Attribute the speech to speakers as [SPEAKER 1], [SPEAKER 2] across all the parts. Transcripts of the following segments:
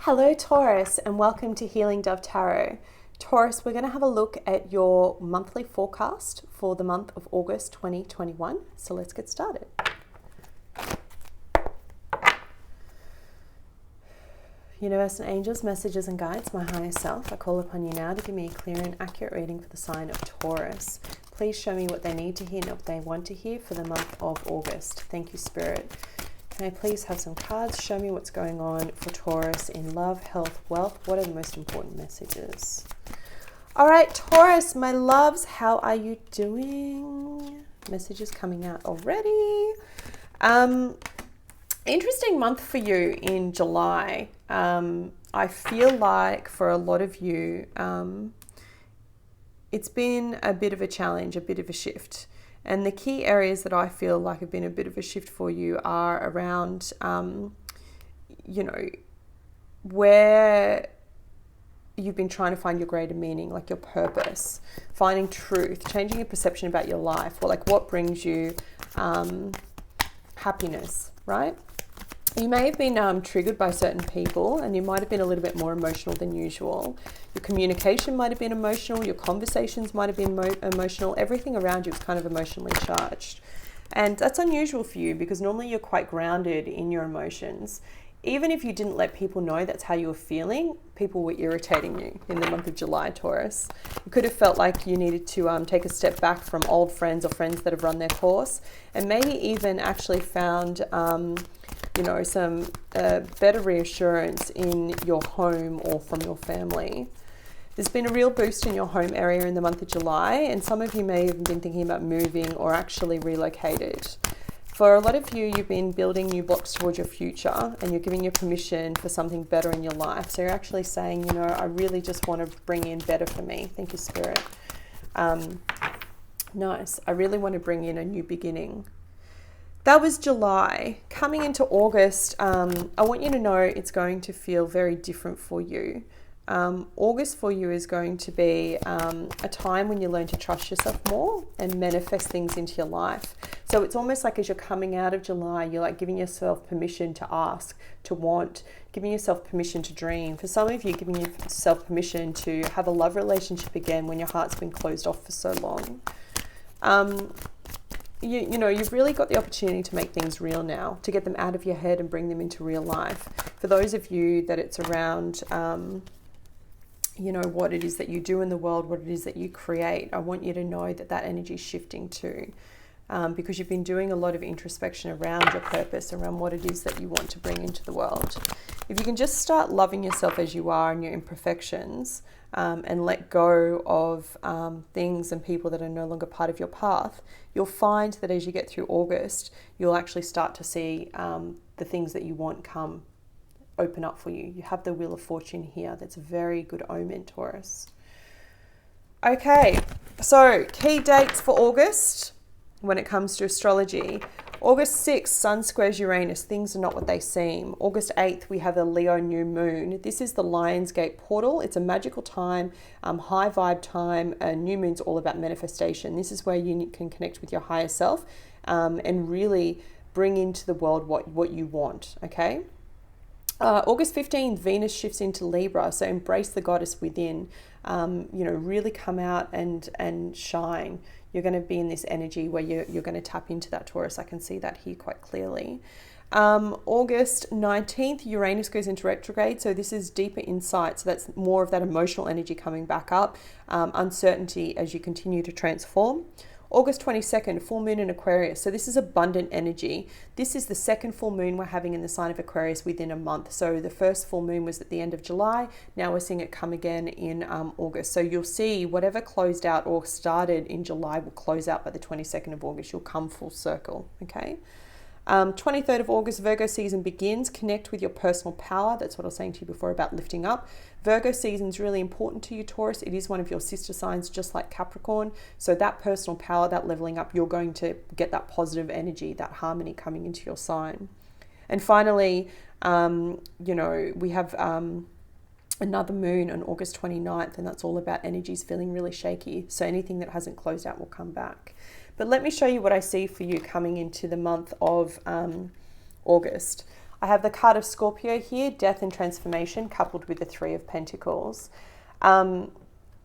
[SPEAKER 1] Hello Taurus, and welcome to Healing Dove Tarot. Taurus, we're going to have a look at your monthly forecast for the month of August 2021. So let's get started. Universe and angels, messages and guides, my higher self, I call upon you now to give me a clear and accurate reading for the sign of Taurus. Please show me what they need to hear and what they want to hear for the month of August. Thank you, Spirit. Can I please have some cards? Show me what's going on for Taurus in love, health, wealth. What are the most important messages? All right, Taurus, my loves, how are you doing? Messages coming out already. Interesting month for you in July. I feel like for a lot of you, it's been a bit of a challenge, a bit of a shift. And the key areas that I feel like have been a bit of a shift for you are around, where you've been trying to find your greater meaning, like your purpose, finding truth, changing your perception about your life, or like what brings you happiness, right? You may have been triggered by certain people, and you might have been a little bit more emotional than usual. Your communication might have been emotional. Your conversations might have been emotional. Everything around you is kind of emotionally charged. And that's unusual for you because normally you're quite grounded in your emotions. Even if you didn't let people know that's how you were feeling, people were irritating you in the month of July, Taurus. You could have felt like you needed to take a step back from old friends or friends that have run their course, and maybe even actually found some better reassurance in your home or from your family. There's been a real boost in your home area in the month of July, and some of you may have been thinking about moving or actually relocated. For a lot of you, you've been building new blocks towards your future, and you're giving your permission for something better in your life. So you're actually saying, I really just want to bring in better for me. Thank you, Spirit. Nice. I really want to bring in a new beginning. That was July. Coming into August, I want you to know it's going to feel very different for you. August for you is going to be a time when you learn to trust yourself more and manifest things into your life. So it's almost like as you're coming out of July, you're like giving yourself permission to ask, to want, giving yourself permission to dream. For some of you, giving yourself permission to have a love relationship again when your heart's been closed off for so long. You've really got the opportunity to make things real now, to get them out of your head and bring them into real life. For those of you that it's around, what it is that you do in the world, what it is that you create, I want you to know that energy is shifting too. Because you've been doing a lot of introspection around your purpose, around what it is that you want to bring into the world. If you can just start loving yourself as you are and your imperfections, and let go of things and people that are no longer part of your path, you'll find that as you get through August, you'll actually start to see the things that you want open up for you. You have the Wheel of Fortune here. That's a very good omen, Taurus. Okay, so key dates for August when it comes to astrology. August 6th, Sun squares Uranus. Things are not what they seem. August 8th, we have a Leo new moon. This is the Lionsgate portal. It's a magical time, high vibe time. New moon's all about manifestation. This is where you can connect with your higher self and really bring into the world what you want, okay? August 15th, Venus shifts into Libra, so embrace the goddess within. Really come out and shine. You're going to be in this energy where you're going to tap into that, Taurus. I can see that here quite clearly. August 19th, Uranus goes into retrograde, so this is deeper insight. So that's more of that emotional energy coming back up, uncertainty as you continue to transform. August 22nd, full moon in Aquarius. So this is abundant energy. This is the second full moon we're having in the sign of Aquarius within a month. So the first full moon was at the end of July. Now we're seeing it come again in August. So you'll see whatever closed out or started in July will close out by the 22nd of August. You'll come full circle, okay? 23rd of August, Virgo season begins. Connect with your personal power. That's what I was saying to you before about lifting up. Virgo season is really important to you, Taurus. It is one of your sister signs, just like Capricorn. So that personal power, that leveling up, you're going to get that positive energy, that harmony coming into your sign. And finally, we have another moon on August 29th, and that's all about energies feeling really shaky. So anything that hasn't closed out will come back. But let me show you what I see for you coming into the month of August. I have the card of Scorpio here, death and transformation, coupled with the Three of Pentacles.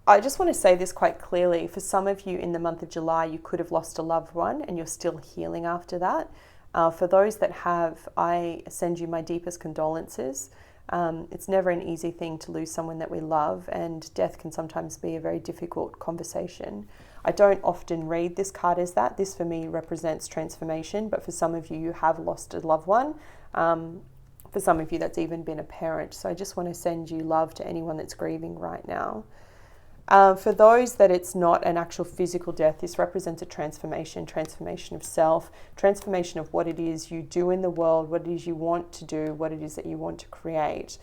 [SPEAKER 1] I just want to say this quite clearly. For some of you in the month of July, you could have lost a loved one and you're still healing after that. For those that have, I send you my deepest condolences. It's never an easy thing to lose someone that we love, and death can sometimes be a very difficult conversation. I don't often read this card as that. This for me represents transformation, but for some of you, you have lost a loved one. For some of you, that's even been a parent. So I just want to send you love to anyone that's grieving right now. For those that it's not an actual physical death, this represents a transformation of self, transformation of what it is you do in the world, what it is you want to do, what it is that you want to create.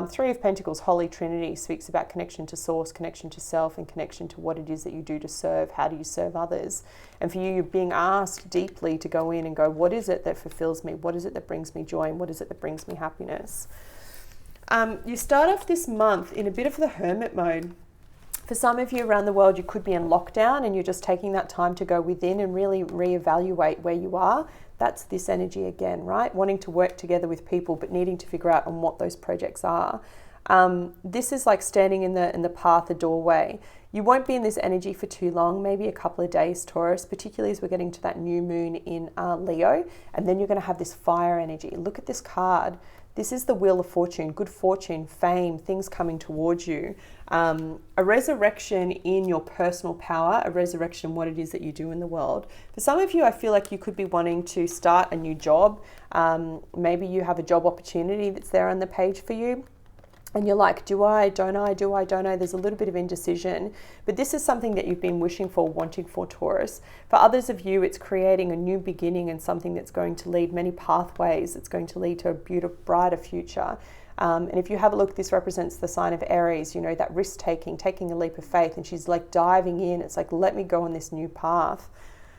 [SPEAKER 1] Three of Pentacles, Holy Trinity, speaks about connection to source, connection to self, and connection to what it is that you do to serve. How do you serve others? And for you, you're being asked deeply to go in and go, what is it that fulfills me? What is it that brings me joy? And what is it that brings me happiness? You start off this month in a bit of the hermit mode. For some of you around the world, you could be in lockdown and you're just taking that time to go within and really reevaluate where you are. That's this energy again, right? Wanting to work together with people, but needing to figure out on what those projects are. This is like standing in the path, the doorway. You won't be in this energy for too long, maybe a couple of days, Taurus, particularly as we're getting to that new moon in Leo. And then you're going to have this fire energy. Look at this card. This is the Wheel of Fortune, good fortune, fame, things coming towards you. A resurrection in your personal power, a resurrection in what it is that you do in the world. For some of you, I feel like you could be wanting to start a new job. Maybe you have a job opportunity that's there on the page for you. And you're like, do I, don't I, do I, don't I? There's a little bit of indecision. But this is something that you've been wishing for, wanting for, Taurus. For others of you, it's creating a new beginning and something that's going to lead many pathways. It's going to lead to a beautiful, brighter future. And if you have a look, this represents the sign of Aries, you know, that risk-taking, taking a leap of faith. And she's like diving in. It's like, let me go on this new path.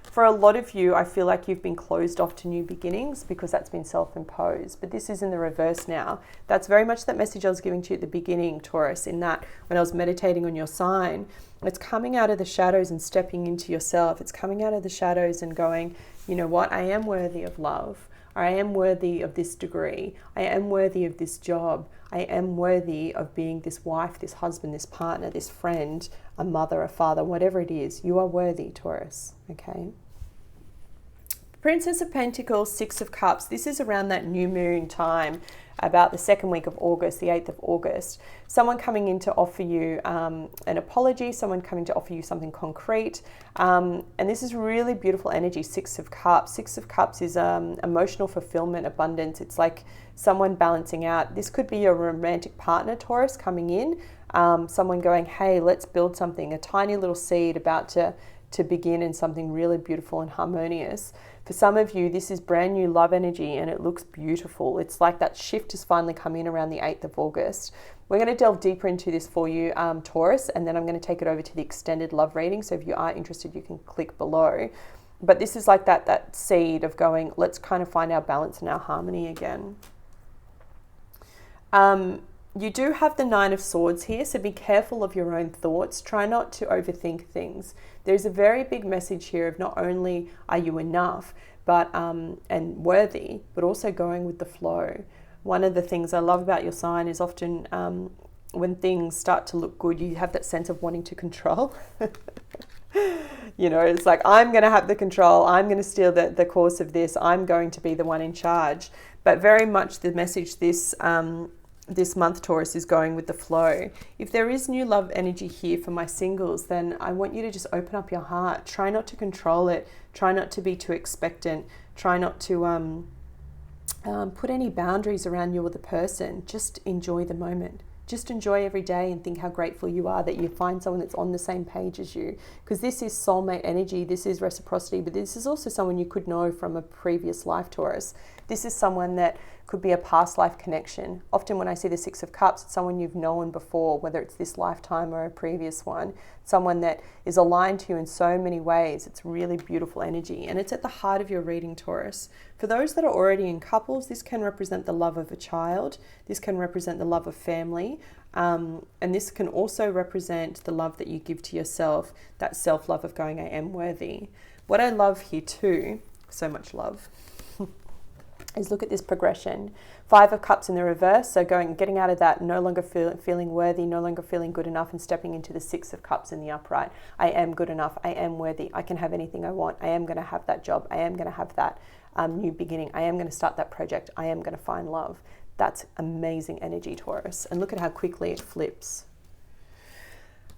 [SPEAKER 1] For a lot of you, I feel like you've been closed off to new beginnings because that's been self-imposed. But this is in the reverse now. That's very much that message I was giving to you at the beginning, Taurus, in that when I was meditating on your sign, it's coming out of the shadows and stepping into yourself. It's coming out of the shadows and going, you know what, I am worthy of love. I am worthy of this degree. I am worthy of this job. I am worthy of being this wife, this husband, this partner, this friend, a mother, a father, whatever it is. You are worthy, Taurus, okay? Princess of Pentacles, Six of Cups. This is around that new moon time, about the second week of August, the 8th of August. Someone coming in to offer you an apology, someone coming to offer you something concrete. And this is really beautiful energy, Six of Cups. Six of Cups is emotional fulfillment, abundance. It's like someone balancing out. This could be a romantic partner, Taurus, coming in. Someone going, hey, let's build something, a tiny little seed about to begin in something really beautiful and harmonious. For some of you, this is brand new love energy and it looks beautiful. It's like that shift has finally come in around the 8th of August. We're going to delve deeper into this for you, Taurus, and then I'm going to take it over to the extended love reading. So if you are interested, you can click below. But this is like that seed of going, let's kind of find our balance and our harmony again. You do have the Nine of Swords here, so be careful of your own thoughts. Try not to overthink things. There's a very big message here of not only are you enough, but and worthy, but also going with the flow. One of the things I love about your sign is often when things start to look good, you have that sense of wanting to control. You know, it's like, I'm going to have the control. I'm going to steer the course of this. I'm going to be the one in charge. But very much the message this month, Taurus, is going with the flow. If there is new love energy here for my singles, then I want you to just open up your heart. Try not to control it. Try not to be too expectant. Try not to put any boundaries around you or the person. Just enjoy the moment. Just enjoy every day and think how grateful you are that you find someone that's on the same page as you. Because this is soulmate energy, this is reciprocity, but this is also someone you could know from a previous life, Taurus. This is someone that could be a past life connection. Often when I see the Six of Cups, it's someone you've known before, whether it's this lifetime or a previous one. Someone that is aligned to you in so many ways. It's really beautiful energy. And it's at the heart of your reading, Taurus. For those that are already in couples, this can represent the love of a child. This can represent the love of family. And this can also represent the love that you give to yourself, that self-love of going, I am worthy. What I love here too, so much love, is look at this progression. 5 of Cups in the reverse, so getting out of that no longer feeling worthy, no longer feeling good enough, and stepping into the 6 of Cups in the upright. I am good enough, I am worthy, I can have anything I want, I am going to have that job, I am going to have that new beginning, I am going to start that project, I am going to find love. That's amazing energy, Taurus. And look at how quickly it flips.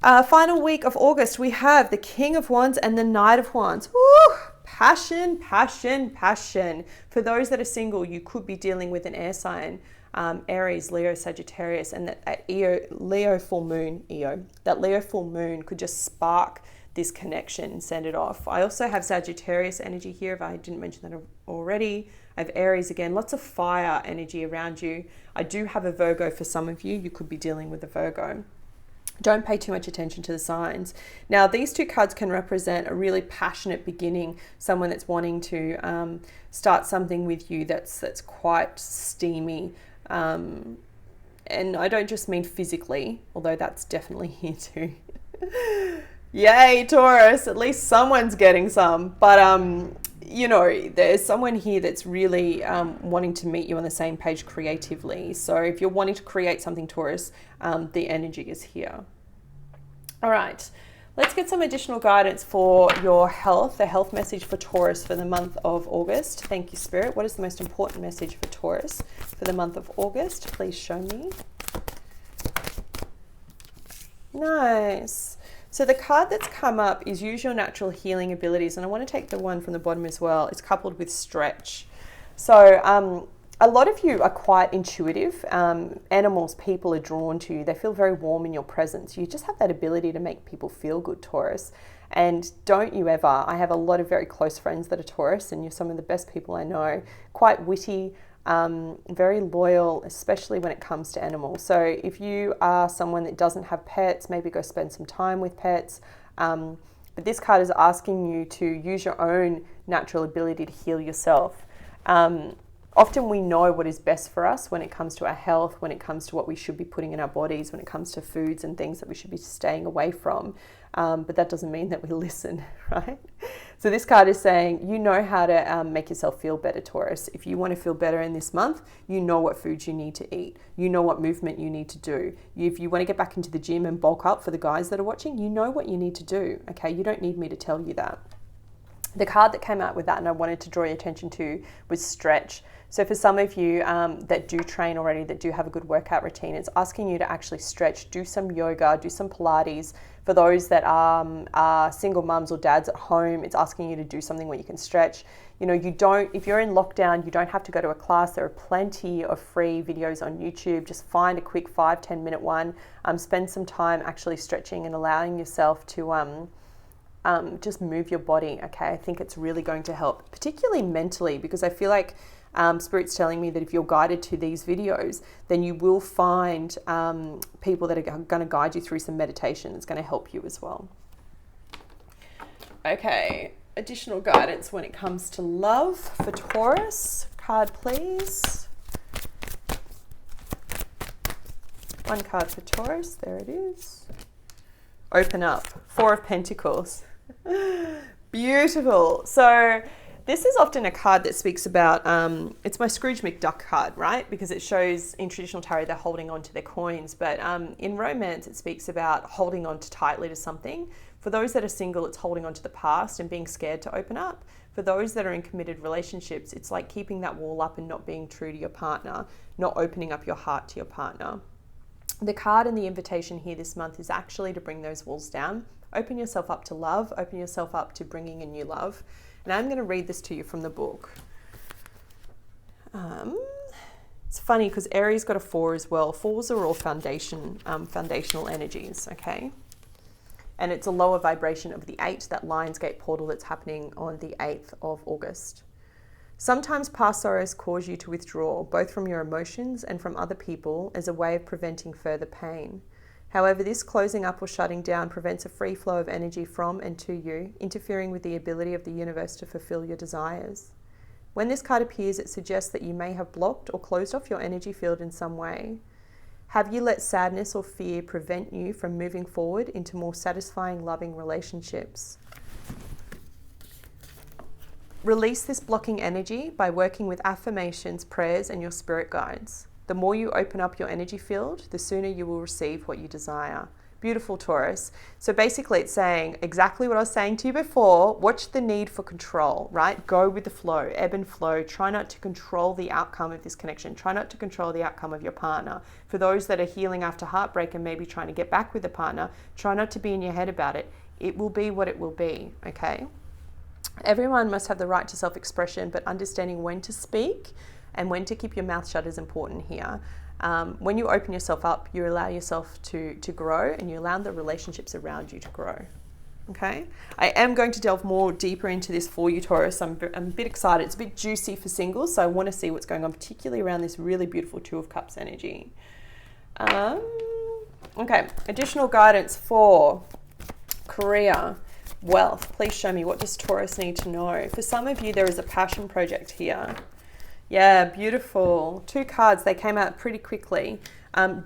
[SPEAKER 1] Final week of August, we have the King of Wands and the Knight of Wands. Woo! Passion, passion, passion. For those that are single, you could be dealing with an air sign, Aries, Leo, Sagittarius, and that Leo full moon could just spark this connection and send it off. I also have Sagittarius energy here, if I didn't mention that already. I have Aries again, lots of fire energy around you. I do have a Virgo for some of you. You could be dealing with a Virgo. Don't pay too much attention to the signs. Now, these 2 cards can represent a really passionate beginning, someone that's wanting to start something with you that's quite steamy. And I don't just mean physically, although that's definitely here too. Yay, Taurus, at least someone's getting some. But, you know, there's someone here that's really wanting to meet you on the same page creatively. So if you're wanting to create something, Taurus, the energy is here. All right, let's get some additional guidance for your health, the health message for Taurus for the month of August. Thank you, Spirit. What is the most important message for Taurus for the month of August? Please show me. Nice. So the card that's come up is use your natural healing abilities. And I want to take the one from the bottom as well. It's coupled with stretch. So a lot of you are quite intuitive. Animals, people are drawn to you. They feel very warm in your presence. You just have that ability to make people feel good, Taurus. And don't you ever, I have a lot of very close friends that are Taurus, and you're some of the best people I know. Quite witty, very loyal, especially when it comes to animals. So if you are someone that doesn't have pets, maybe go spend some time with pets. But this card is asking you to use your own natural ability to heal yourself. Often we know what is best for us when it comes to our health, when it comes to what we should be putting in our bodies, when it comes to foods and things that we should be staying away from. But that doesn't mean that we listen, right? So this card is saying you know how to make yourself feel better, Taurus. If you want to feel better in this month, you know what foods you need to eat. You know what movement you need to do. If you want to get back into the gym and bulk up, for the guys that are watching, you know what you need to do, okay? You don't need me to tell you that. The card that came out with that and I wanted to draw your attention to was stretch. So for some of you that do train already, that do have a good workout routine, it's asking you to actually stretch, do some yoga, do some Pilates. For those that are single mums or dads at home, it's asking you to do something where you can stretch. You know, if you're in lockdown, you don't have to go to a class. There are plenty of free videos on YouTube. Just find a quick 5-10 minute one. Spend some time actually stretching and allowing yourself to just move your body, okay? I think it's really going to help, particularly mentally, because I feel like Spirit's telling me that if you're guided to these videos, then you will find people that are going to guide you through some meditation. It's going to help you as well. Okay, additional guidance when it comes to love for Taurus. Card, please. One card for Taurus. There it is. Open up. 4 of Pentacles. Beautiful. So this is often a card that speaks about, it's my Scrooge McDuck card, right? Because it shows in traditional tarot they're holding on to their coins. But in romance, it speaks about holding on tightly to something. For those that are single, it's holding on to the past and being scared to open up. For those that are in committed relationships, it's like keeping that wall up and not being true to your partner, not opening up your heart to your partner. The card and the invitation here this month is actually to bring those walls down. Open yourself up to love. Open yourself up to bringing in new love. And I'm going to read this to you from the book. It's funny because Aries got a 4 as well. 4s are all foundational energies, okay? And it's a lower vibration of the 8, that Lionsgate portal that's happening on the 8th of August. Sometimes past sorrows cause you to withdraw, both from your emotions and from other people, as a way of preventing further pain. However, this closing up or shutting down prevents a free flow of energy from and to you, interfering with the ability of the universe to fulfill your desires. When this card appears, it suggests that you may have blocked or closed off your energy field in some way. Have you let sadness or fear prevent you from moving forward into more satisfying, loving relationships? Release this blocking energy by working with affirmations, prayers, and your spirit guides. The more you open up your energy field, the sooner you will receive what you desire. Beautiful, Taurus. So basically it's saying exactly what I was saying to you before. Watch the need for control, right? Go with the flow, ebb and flow. Try not to control the outcome of this connection. Try not to control the outcome of your partner. For those that are healing after heartbreak and maybe trying to get back with a partner, try not to be in your head about it. It will be what it will be, okay? Everyone must have the right to self-expression, but understanding when to speak and when to keep your mouth shut is important here. When you open yourself up, you allow yourself to grow, and you allow the relationships around you to grow. Okay? I am going to delve more deeper into this for you, Taurus. I'm a bit excited. It's a bit juicy for singles, so I want to see what's going on, particularly around this really beautiful Two of Cups energy. Okay, additional guidance for career, wealth. Please show me, what does Taurus need to know? For some of you, there is a passion project here. Yeah, beautiful. 2 cards, they came out pretty quickly.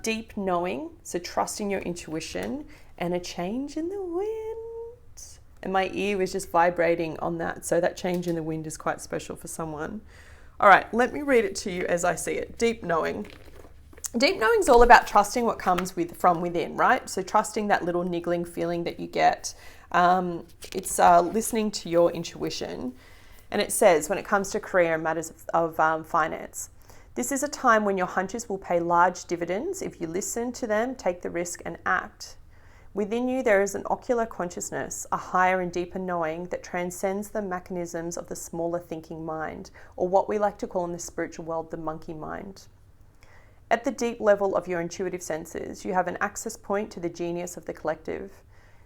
[SPEAKER 1] Deep knowing, so trusting your intuition, and a change in the wind. And my ear was just vibrating on that, so that change in the wind is quite special for someone. All right, let me read it to you as I see it. Deep knowing. Deep knowing is all about trusting what comes from within, right? So trusting that little niggling feeling that you get. It's listening to your intuition. And it says, when it comes to career and matters of finance, this is a time when your hunches will pay large dividends if you listen to them, take the risk, and act. Within you, there is an ocular consciousness, a higher and deeper knowing that transcends the mechanisms of the smaller thinking mind, or what we like to call in the spiritual world, the monkey mind. At the deep level of your intuitive senses, you have an access point to the genius of the collective.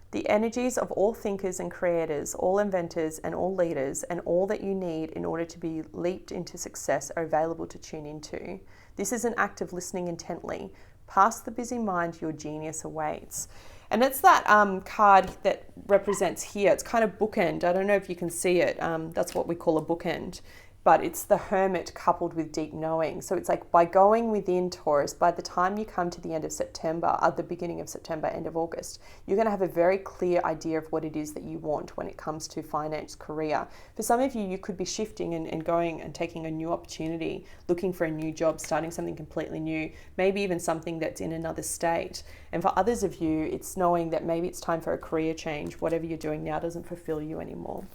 [SPEAKER 1] The energies of all thinkers and creators, all inventors and all leaders, and all that you need in order to be leaped into success are available to tune into. This is an act of listening intently. Past the busy mind, your genius awaits. And it's that card that represents here. It's kind of bookend. I don't know if you can see it. That's what we call a bookend. But it's the hermit coupled with deep knowing. So it's like by going within, Taurus, by the time you come to the end of September, at the beginning of September, end of August, you're going to have a very clear idea of what it is that you want when it comes to finance, career. For some of you, you could be shifting and going and taking a new opportunity, looking for a new job, starting something completely new, maybe even something that's in another state. And for others of you, it's knowing that maybe it's time for a career change. Whatever you're doing now doesn't fulfill you anymore.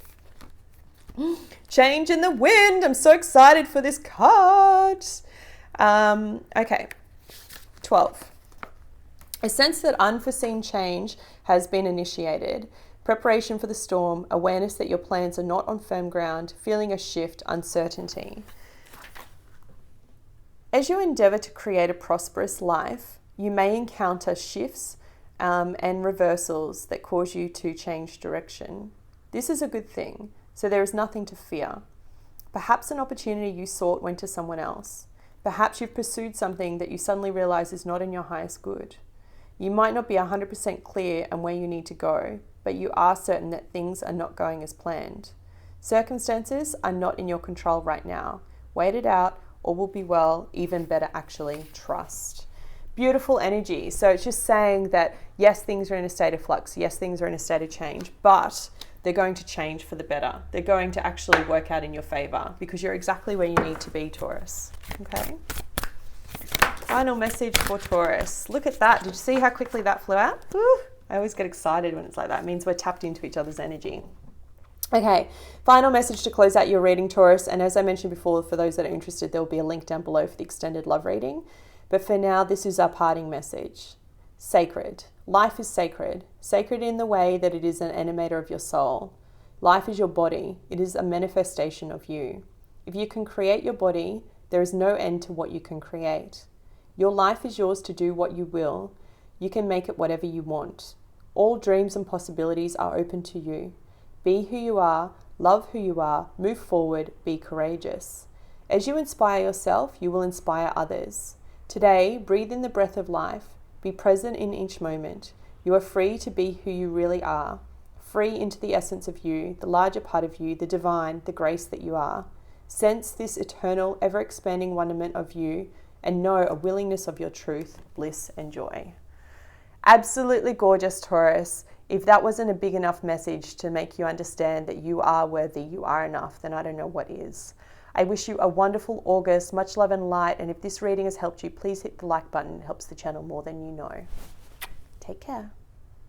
[SPEAKER 1] Change in the wind. I'm so excited for this card. Okay. 12. A sense that unforeseen change has been initiated. Preparation for the storm. Awareness that your plans are not on firm ground. Feeling a shift. Uncertainty. As you endeavor to create a prosperous life, you may encounter shifts and reversals that cause you to change direction. This is a good thing. So there is nothing to fear. Perhaps an opportunity you sought went to someone else. Perhaps you've pursued something that you suddenly realize is not in your highest good. You might not be 100% clear on where you need to go, but you are certain that things are not going as planned. Circumstances are not in your control right now. Wait it out, all will be well, even better actually, trust. Beautiful energy. So it's just saying that yes, things are in a state of flux. Yes, things are in a state of change, but they're going to change for the better. They're going to actually work out in your favor because you're exactly where you need to be, Taurus. Okay. Final message for Taurus. Look at that. Did you see how quickly that flew out? Woo. I always get excited when it's like that. It means we're tapped into each other's energy. Okay, final message to close out your reading, Taurus. And as I mentioned before, for those that are interested, there will be a link down below for the extended love reading. But for now, this is our parting message. Sacred. Life is sacred. Sacred in the way that it is an animator of your soul. Life is your body. It is a manifestation of you. If you can create your body, there is no end to what you can create. Your life is yours to do what you will. You can make it whatever you want. All dreams and possibilities are open to you. Be who you are, love who you are, move forward, be courageous. As you inspire yourself, you will inspire others. Today, breathe in the breath of life. Be present in each moment. You are free to be who you really are. Free into the essence of you, the larger part of you, the divine, the grace that you are. Sense this eternal, ever-expanding wonderment of you and know a willingness of your truth, bliss and joy. Absolutely gorgeous, Taurus. If that wasn't a big enough message to make you understand that you are worthy, you are enough, then I don't know what is. I wish you a wonderful August, much love and light. And if this reading has helped you, please hit the like button. It helps the channel more than you know. Take care.